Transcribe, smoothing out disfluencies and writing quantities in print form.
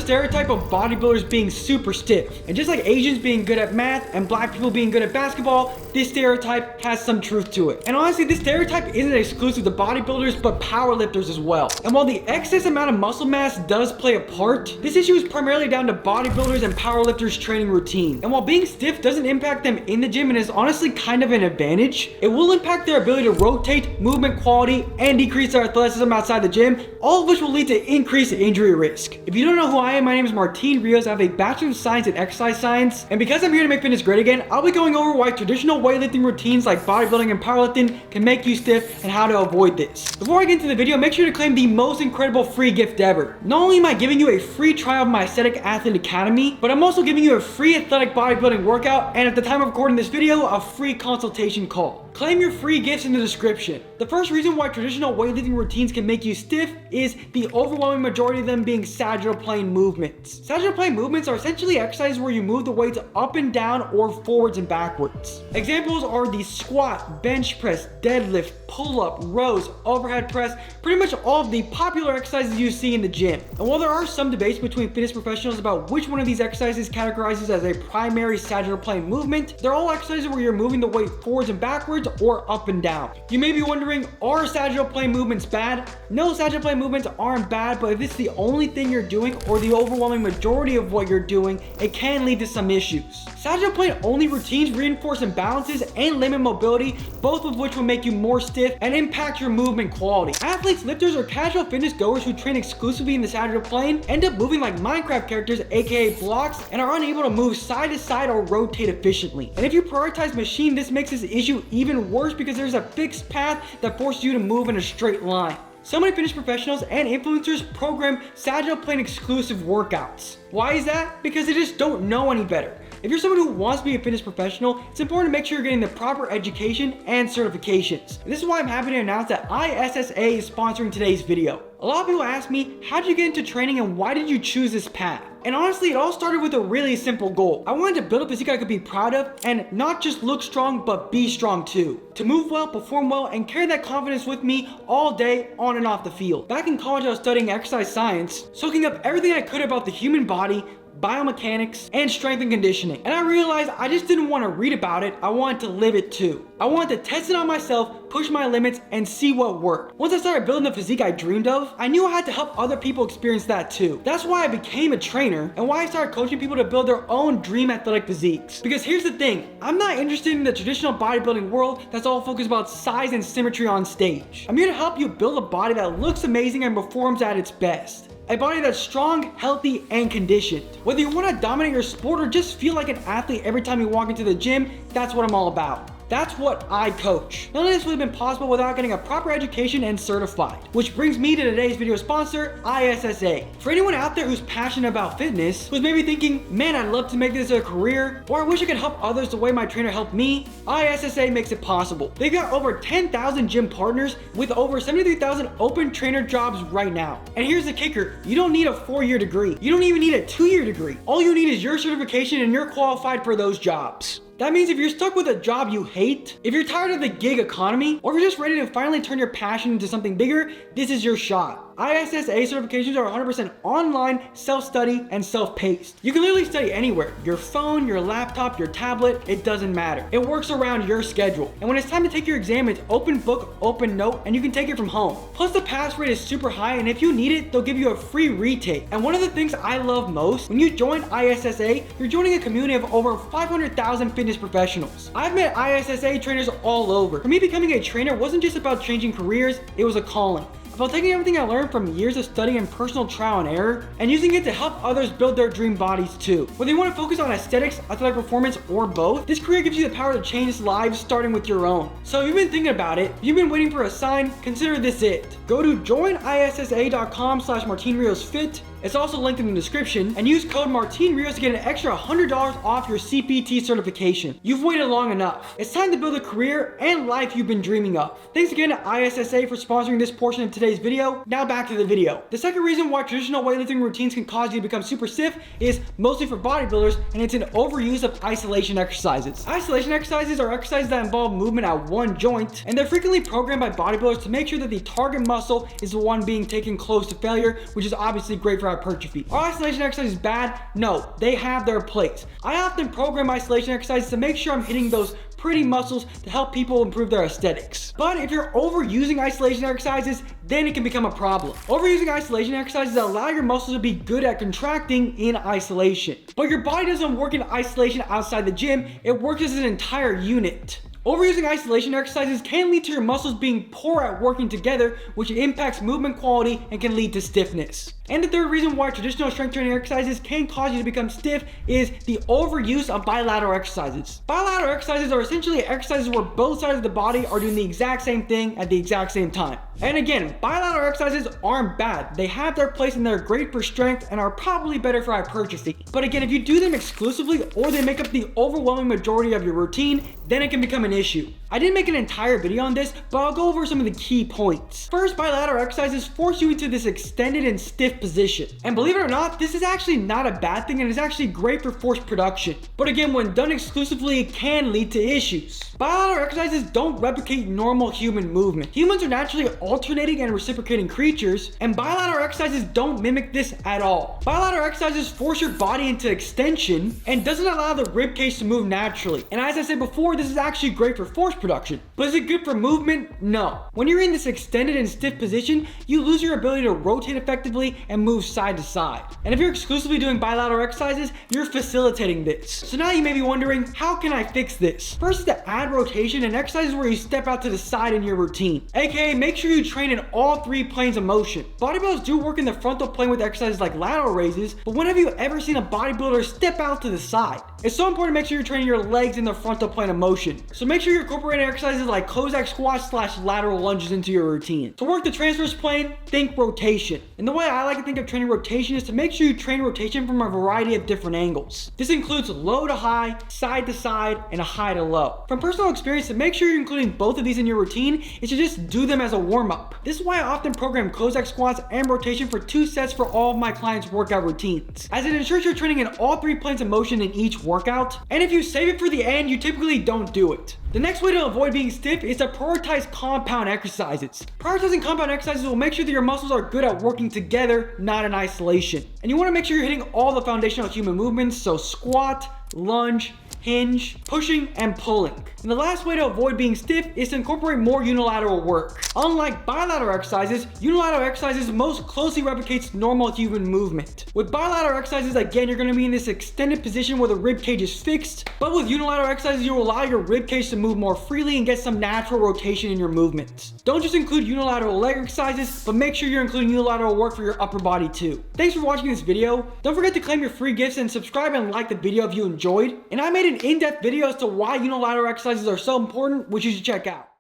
the stereotype of bodybuilders being super stiff. And just like Asians being good at math and black people being good at basketball, this stereotype has some truth to it. And honestly, this stereotype isn't exclusive to bodybuilders, but powerlifters as well. And while the excess amount of muscle mass does play a part, this issue is primarily down to bodybuilders and powerlifters' training routine. And while being stiff doesn't impact them in the gym and is honestly kind of an advantage, it will impact their ability to rotate, movement quality, and decrease their athleticism outside the gym, all of which will lead to increased injury risk. If you don't know who I am, my name is Rios. I have a Bachelor of Science in Exercise Science, and because I'm here to make fitness great again, I'll be going over why traditional weightlifting routines like bodybuilding and powerlifting can make you stiff and how to avoid this. Before I get into the video, make sure to claim the most incredible free gift ever. Not only am I giving you a free trial of my Aesthetic Athlete Academy, but I'm also giving you a free athletic bodybuilding workout, and at the time of recording this video, a free consultation call. Claim your free gifts in the description. The first reason why traditional weightlifting routines can make you stiff is the overwhelming majority of them being sagittal plane movements. Sagittal plane movements are essentially exercises where you move the weights up and down or forwards and backwards. Examples are the squat, bench press, deadlift, pull-up, rows, overhead press, pretty much all of the popular exercises you see in the gym. And while there are some debates between fitness professionals about which one of these exercises categorizes as a primary sagittal plane movement, they're all exercises where you're moving the weight forwards and backwards or up and down. You may be wondering, are sagittal plane movements bad? No, sagittal plane movements aren't bad, but if it's the only thing you're doing or the overwhelming majority of what you're doing, it can lead to some issues. Sagittal plane only routines reinforce imbalances and limit mobility, both of which will make you more stiff and impact your movement quality. Athletes, lifters, or casual fitness goers who train exclusively in the sagittal plane end up moving like Minecraft characters, aka blocks, and are unable to move side to side or rotate efficiently. And if you prioritize machine, this makes this issue even worse because there's a fixed path that forces you to move in a straight line. So many fitness professionals and influencers program sagittal plane exclusive workouts. Why is that? Because they just don't know any better. If you're someone who wants to be a fitness professional, it's important to make sure you're getting the proper education and certifications. And this is why I'm happy to announce that ISSA is sponsoring today's video. A lot of people ask me, how did you get into training and why did you choose this path? And honestly, it all started with a really simple goal. I wanted to build a physique I could be proud of and not just look strong, but be strong too. To move well, perform well, and carry that confidence with me all day on and off the field. Back in college, I was studying exercise science, soaking up everything I could about the human body, biomechanics, and strength and conditioning. And I realized I just didn't want to read about it, I wanted to live it too. I wanted to test it on myself, push my limits, and see what worked. Once I started building the physique I dreamed of, I knew I had to help other people experience that too. That's why I became a trainer and why I started coaching people to build their own dream athletic physiques. Because here's the thing, I'm not interested in the traditional bodybuilding world that's all focused about size and symmetry on stage. I'm here to help you build a body that looks amazing and performs at its best. A body that's strong, healthy, and conditioned. Whether you want to dominate your sport or just feel like an athlete every time you walk into the gym, that's what I'm all about. That's what I coach. None of this would have been possible without getting a proper education and certified. Which brings me to today's video sponsor, ISSA. For anyone out there who's passionate about fitness, who's maybe thinking, man, I'd love to make this a career, or I wish I could help others the way my trainer helped me, ISSA makes it possible. They've got over 10,000 gym partners with over 73,000 open trainer jobs right now. And here's the kicker, you don't need a 4-year degree. You don't even need a 2-year degree. All you need is your certification and you're qualified for those jobs. That means if you're stuck with a job you hate, if you're tired of the gig economy, or if you're just ready to finally turn your passion into something bigger, this is your shot. ISSA certifications are 100% online, self-study, and self-paced. You can literally study anywhere. Your phone, your laptop, your tablet, it doesn't matter. It works around your schedule. And when it's time to take your exam, it's open book, open note, and you can take it from home. Plus the pass rate is super high, and if you need it, they'll give you a free retake. And one of the things I love most, when you join ISSA, you're joining a community of over 500,000 fitness professionals. I've met ISSA trainers all over. For me, becoming a trainer wasn't just about changing careers, it was a calling. About taking everything I learned from years of studying and personal trial and error and using it to help others build their dream bodies too. Whether you want to focus on aesthetics, athletic performance, or both, this career gives you the power to change lives starting with your own. So if you've been thinking about it, if you've been waiting for a sign, consider this it. Go to joinissa.com/MartinRiosFit. It's also linked in the description, and use code MartinRios to get an extra $100 off your CPT certification. You've waited long enough. It's time to build a career and life you've been dreaming of. Thanks again to ISSA for sponsoring this portion of today's video. Now back to the video. The second reason why traditional weightlifting routines can cause you to become super stiff is mostly for bodybuilders, and it's an overuse of isolation exercises. Isolation exercises are exercises that involve movement at one joint, and they're frequently programmed by bodybuilders to make sure that the target muscle is the one being taken close to failure, which is obviously great for hypertrophy. Are isolation exercises bad? No, they have their place. I often program isolation exercises to make sure I'm hitting those pretty muscles to help people improve their aesthetics. But if you're overusing isolation exercises, then it can become a problem. Overusing isolation exercises allow your muscles to be good at contracting in isolation. But your body doesn't work in isolation outside the gym, it works as an entire unit. Overusing isolation exercises can lead to your muscles being poor at working together, which impacts movement quality and can lead to stiffness. And the third reason why traditional strength training exercises can cause you to become stiff is the overuse of bilateral exercises. Bilateral exercises are essentially exercises where both sides of the body are doing the exact same thing at the exact same time. And again, bilateral exercises aren't bad. They have their place and they're great for strength and are probably better for hypertrophy. But again, if you do them exclusively or they make up the overwhelming majority of your routine, then it can become an issue. I didn't make an entire video on this, but I'll go over some of the key points. First, bilateral exercises force you into this extended and stiff position. And believe it or not, this is actually not a bad thing and is actually great for force production. But again, when done exclusively, it can lead to issues. Bilateral exercises don't replicate normal human movement. Humans are naturally alternating and reciprocating creatures, and bilateral exercises don't mimic this at all. Bilateral exercises force your body into extension and doesn't allow the rib cage to move naturally. And as I said before, this is actually great for force production. But is it good for movement? No. When you're in this extended and stiff position, you lose your ability to rotate effectively and move side to side. And if you're exclusively doing bilateral exercises, you're facilitating this. So now you may be wondering, how can I fix this? First is to add rotation and exercises where you step out to the side in your routine. AKA, make sure you train in all three planes of motion. Bodybuilders do work in the frontal plane with exercises like lateral raises, but when have you ever seen a bodybuilder step out to the side? It's so important to make sure you're training your legs in the frontal plane of motion. So make sure you're incorporating exercises like Cossack squats / lateral lunges into your routine. To work the transverse plane, think rotation. And the way I like to think of training rotation is to make sure you train rotation from a variety of different angles. This includes low to high, side to side, and high to low. From personal experience, to make sure you're including both of these in your routine is to just do them as a warm-up. This is why I often program Cossack squats and rotation for 2 sets for all of my clients' workout routines, as it ensures you're training in all 3 planes of motion in each workout. And if you save it for the end, you typically don't do it. The next way to avoid being stiff is to prioritize compound exercises. Prioritizing compound exercises will make sure that your muscles are good at working together, not in isolation. And you want to make sure you're hitting all the foundational human movements, so squat, lunge, hinge, pushing, and pulling. And the last way to avoid being stiff is to incorporate more unilateral work. Unlike bilateral exercises, unilateral exercises most closely replicates normal human movement. With bilateral exercises, again, you're going to be in this extended position where the rib cage is fixed, but with unilateral exercises, you will allow your rib cage to move more freely and get some natural rotation in your movements. Don't just include unilateral leg exercises, but make sure you're including unilateral work for your upper body too. Thanks for watching this video. Don't forget to claim your free gifts and subscribe and like the video if you enjoyed. And I made an in-depth video as to why unilateral exercises are so important, which you should check out.